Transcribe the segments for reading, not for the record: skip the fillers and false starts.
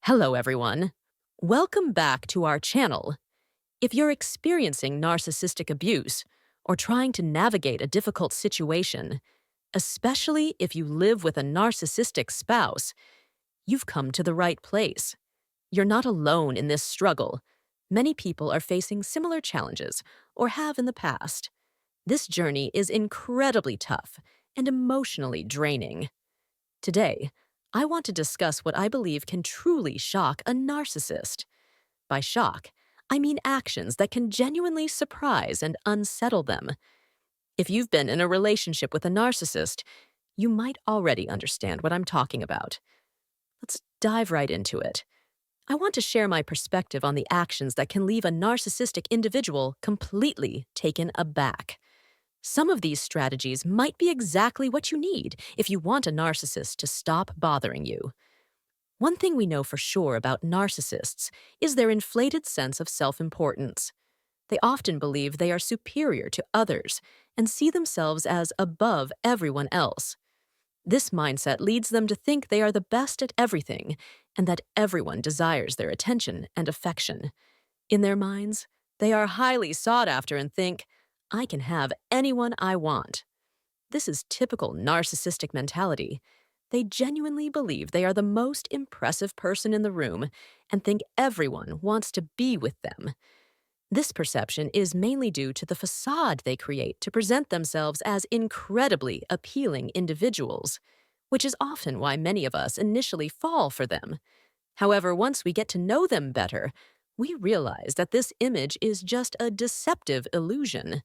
Hello, everyone. Welcome back to our channel. If you're experiencing narcissistic abuse or trying to navigate a difficult situation, especially if you live with a narcissistic spouse, you've come to the right place. You're not alone in this struggle. Many people are facing similar challenges or have in the past. This journey is incredibly tough and emotionally draining. Today, I want to discuss what I believe can truly shock a narcissist. By shock, I mean actions that can genuinely surprise and unsettle them. If you've been in a relationship with a narcissist, you might already understand what I'm talking about. Let's dive right into it. I want to share my perspective on the actions that can leave a narcissistic individual completely taken aback. Some of these strategies might be exactly what you need if you want a narcissist to stop bothering you. One thing we know for sure about narcissists is their inflated sense of self-importance. They often believe they are superior to others and see themselves as above everyone else. This mindset leads them to think they are the best at everything and that everyone desires their attention and affection. In their minds, they are highly sought after and think, I can have anyone I want. This is typical narcissistic mentality. They genuinely believe they are the most impressive person in the room and think everyone wants to be with them. This perception is mainly due to the facade they create to present themselves as incredibly appealing individuals, which is often why many of us initially fall for them. However, once we get to know them better, we realize that this image is just a deceptive illusion.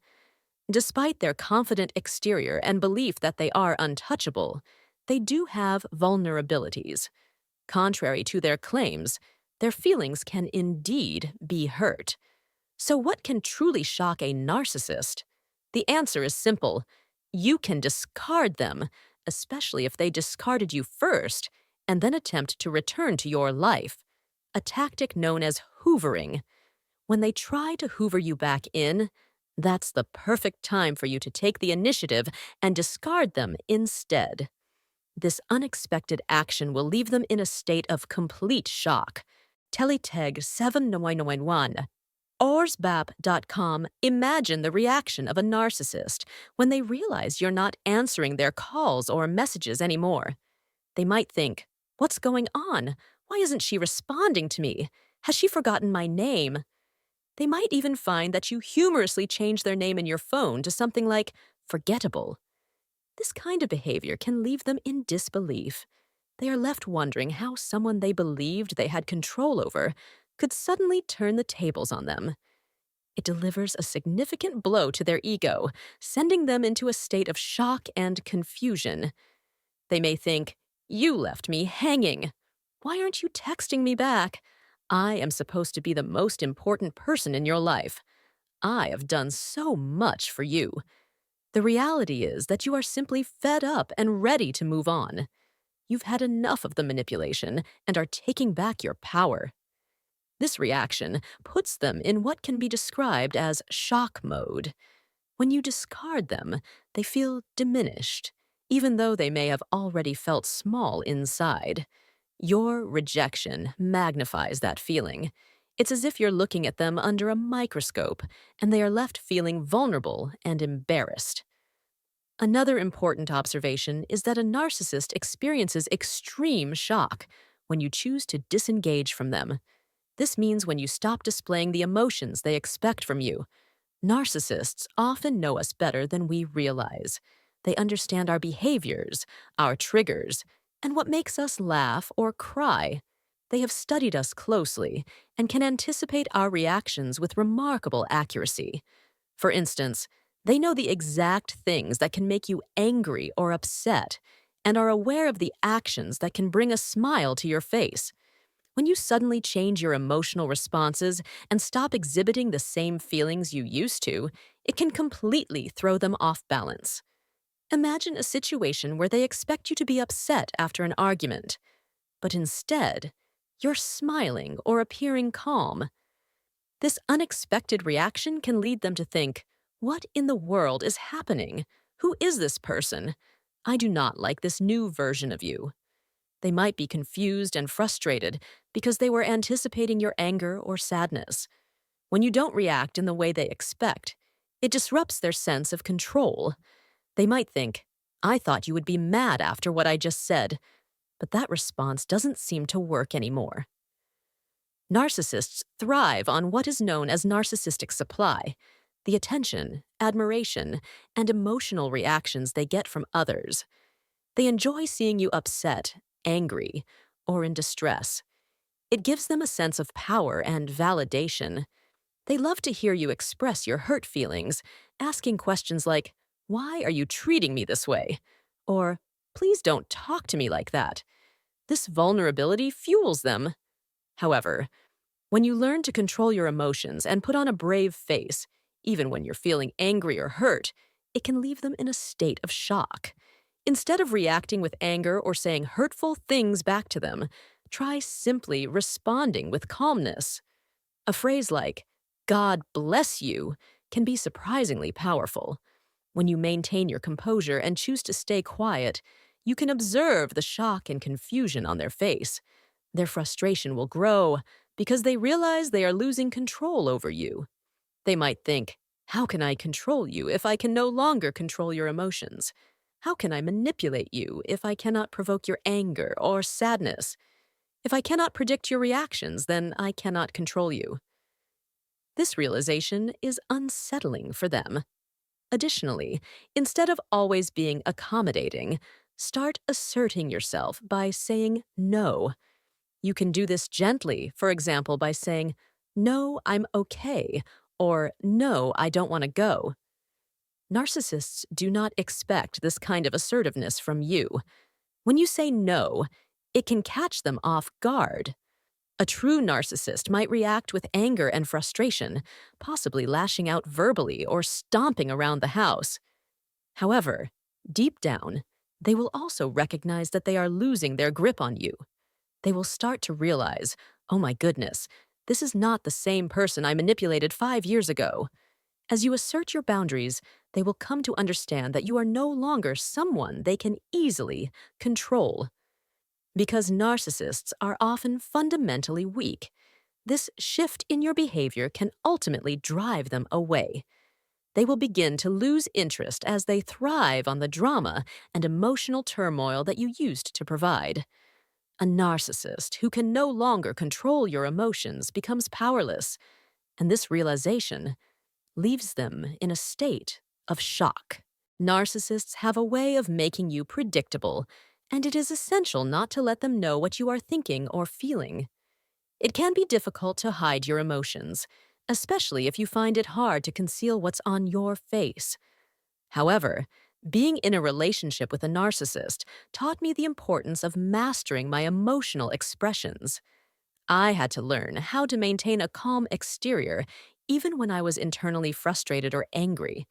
Despite their confident exterior and belief that they are untouchable, they do have vulnerabilities. Contrary to their claims, their feelings can indeed be hurt. So what can truly shock a narcissist? The answer is simple. You can discard them, especially if they discarded you first, and then attempt to return to your life, a tactic known as hoovering. When they try to hoover you back in, that's the perfect time for you to take the initiative and discard them instead. This unexpected action will leave them in a state of complete shock. Teleteg 7991 Orsbap.com. Imagine the reaction of a narcissist when they realize you're not answering their calls or messages anymore. They might think, what's going on? Why isn't she responding to me? Has she forgotten my name? They might even find that you humorously change their name in your phone to something like forgettable. This kind of behavior can leave them in disbelief. They are left wondering how someone they believed they had control over could suddenly turn the tables on them. It delivers a significant blow to their ego, sending them into a state of shock and confusion. They may think, you left me hanging. Why aren't you texting me back? I am supposed to be the most important person in your life. I have done so much for you. The reality is that you are simply fed up and ready to move on. You've had enough of the manipulation and are taking back your power. This reaction puts them in what can be described as shock mode. When you discard them, they feel diminished, even though they may have already felt small inside. Your rejection magnifies that feeling. It's as if you're looking at them under a microscope, and they are left feeling vulnerable and embarrassed. Another important observation is that a narcissist experiences extreme shock when you choose to disengage from them. This means when you stop displaying the emotions they expect from you. Narcissists often know us better than we realize. They understand our behaviors, our triggers, and what makes us laugh or cry. They have studied us closely and can anticipate our reactions with remarkable accuracy. For instance, they know the exact things that can make you angry or upset and are aware of the actions that can bring a smile to your face. When you suddenly change your emotional responses and stop exhibiting the same feelings you used to, it can completely throw them off balance. Imagine a situation where they expect you to be upset after an argument, but instead, you're smiling or appearing calm. This unexpected reaction can lead them to think, what in the world is happening? Who is this person? I do not like this new version of you. They might be confused and frustrated because they were anticipating your anger or sadness. When you don't react in the way they expect, it disrupts their sense of control. They might think, I thought you would be mad after what I just said, but that response doesn't seem to work anymore. Narcissists thrive on what is known as narcissistic supply, the attention, admiration, and emotional reactions they get from others. They enjoy seeing you upset, angry, or in distress. It gives them a sense of power and validation. They love to hear you express your hurt feelings, asking questions like, "Why are you treating me this way?" Or, "Please don't talk to me like that." This vulnerability fuels them. However, when you learn to control your emotions and put on a brave face, even when you're feeling angry or hurt, it can leave them in a state of shock. Instead of reacting with anger or saying hurtful things back to them, try simply responding with calmness. A phrase like, "God bless you," can be surprisingly powerful. When you maintain your composure and choose to stay quiet, you can observe the shock and confusion on their face. Their frustration will grow because they realize they are losing control over you. They might think, how can I control you if I can no longer control your emotions? How can I manipulate you if I cannot provoke your anger or sadness? If I cannot predict your reactions, then I cannot control you. This realization is unsettling for them. Additionally, instead of always being accommodating, start asserting yourself by saying no. You can do this gently, for example, by saying, "No, I'm okay," or "No, I don't want to go." Narcissists do not expect this kind of assertiveness from you. When you say no, it can catch them off guard. A true narcissist might react with anger and frustration, possibly lashing out verbally or stomping around the house. However, deep down, they will also recognize that they are losing their grip on you. They will start to realize, oh my goodness, this is not the same person I manipulated 5 years ago. As you assert your boundaries, they will come to understand that you are no longer someone they can easily control. Because narcissists are often fundamentally weak, this shift in your behavior can ultimately drive them away. They will begin to lose interest as they thrive on the drama and emotional turmoil that you used to provide. A narcissist who can no longer control your emotions becomes powerless, and this realization leaves them in a state of shock. Narcissists have a way of making you predictable, and it is essential not to let them know what you are thinking or feeling. It can be difficult to hide your emotions, especially if you find it hard to conceal what's on your face. However, being in a relationship with a narcissist taught me the importance of mastering my emotional expressions. I had to learn how to maintain a calm exterior even when I was internally frustrated or angry.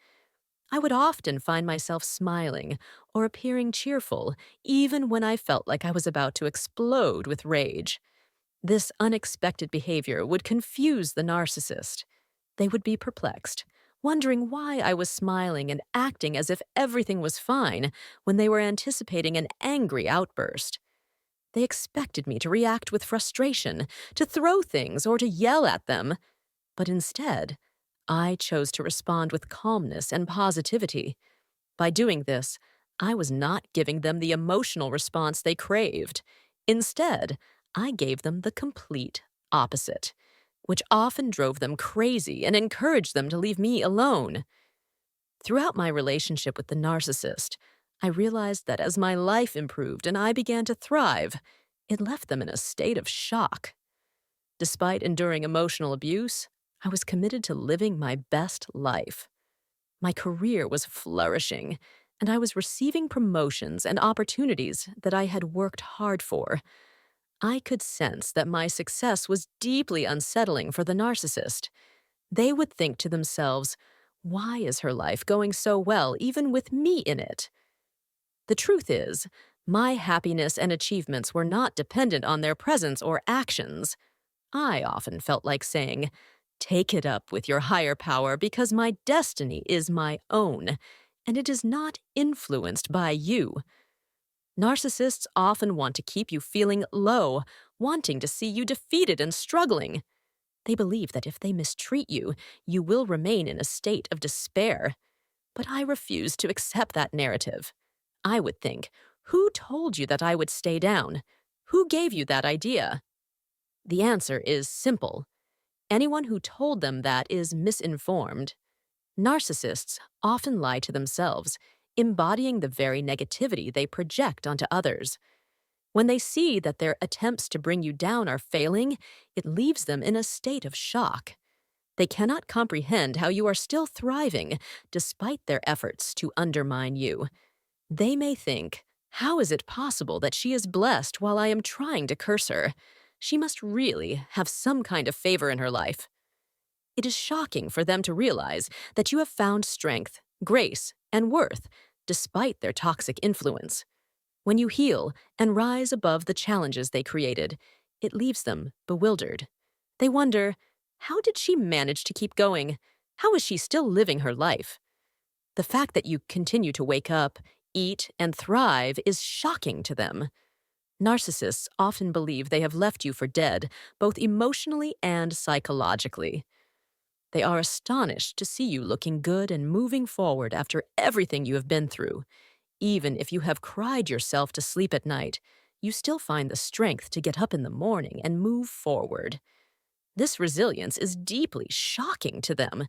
I would often find myself smiling or appearing cheerful even when I felt like I was about to explode with rage. This unexpected behavior would confuse the narcissist. They would be perplexed, wondering why I was smiling and acting as if everything was fine when they were anticipating an angry outburst. They expected me to react with frustration, to throw things, or to yell at them. But instead, I chose to respond with calmness and positivity. By doing this, I was not giving them the emotional response they craved. Instead, I gave them the complete opposite, which often drove them crazy and encouraged them to leave me alone. Throughout my relationship with the narcissist, I realized that as my life improved and I began to thrive, it left them in a state of shock. Despite enduring emotional abuse, I was committed to living my best life. My career was flourishing, and I was receiving promotions and opportunities that I had worked hard for. I could sense that my success was deeply unsettling for the narcissist. They would think to themselves, why is her life going so well even with me in it? The truth is, my happiness and achievements were not dependent on their presence or actions. I often felt like saying, take it up with your higher power because my destiny is my own, and it is not influenced by you. Narcissists often want to keep you feeling low, wanting to see you defeated and struggling. They believe that if they mistreat you, you will remain in a state of despair. But I refuse to accept that narrative. I would think, who told you that I would stay down? Who gave you that idea? The answer is simple. Anyone who told them that is misinformed. Narcissists often lie to themselves, embodying the very negativity they project onto others. When they see that their attempts to bring you down are failing, it leaves them in a state of shock. They cannot comprehend how you are still thriving despite their efforts to undermine you. They may think, how is it possible that she is blessed while I am trying to curse her? She must really have some kind of favor in her life. It is shocking for them to realize that you have found strength, grace, and worth despite their toxic influence. When you heal and rise above the challenges they created, it leaves them bewildered. They wonder, how did she manage to keep going? How is she still living her life? The fact that you continue to wake up, eat, and thrive is shocking to them. Narcissists often believe they have left you for dead, both emotionally and psychologically. They are astonished to see you looking good and moving forward after everything you have been through. Even if you have cried yourself to sleep at night, you still find the strength to get up in the morning and move forward. This resilience is deeply shocking to them.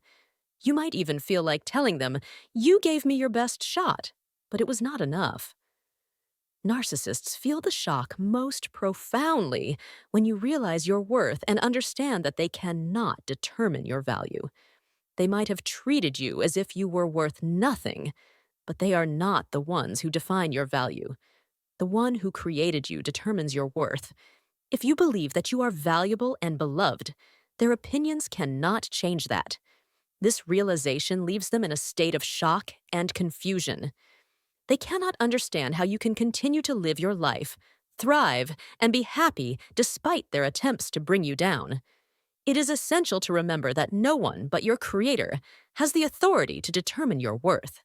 You might even feel like telling them, you gave me your best shot, but it was not enough. Narcissists feel the shock most profoundly when you realize your worth and understand that they cannot determine your value. They might have treated you as if you were worth nothing, but they are not the ones who define your value. The one who created you determines your worth. If you believe that you are valuable and beloved, their opinions cannot change that. This realization leaves them in a state of shock and confusion. They cannot understand how you can continue to live your life, thrive, and be happy despite their attempts to bring you down. It is essential to remember that no one but your Creator has the authority to determine your worth.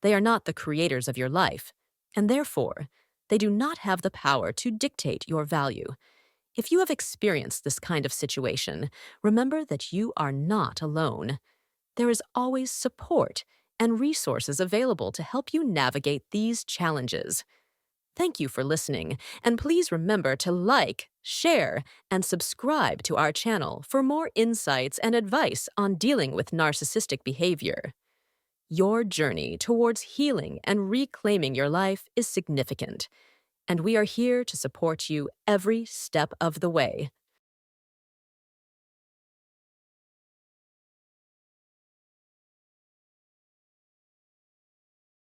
They are not the creators of your life, and therefore, they do not have the power to dictate your value. If you have experienced this kind of situation, remember that you are not alone. There is always support and resources available to help you navigate these challenges. Thank you for listening, and please remember to like, share, and subscribe to our channel for more insights and advice on dealing with narcissistic behavior. Your journey towards healing and reclaiming your life is significant, and we are here to support you every step of the way.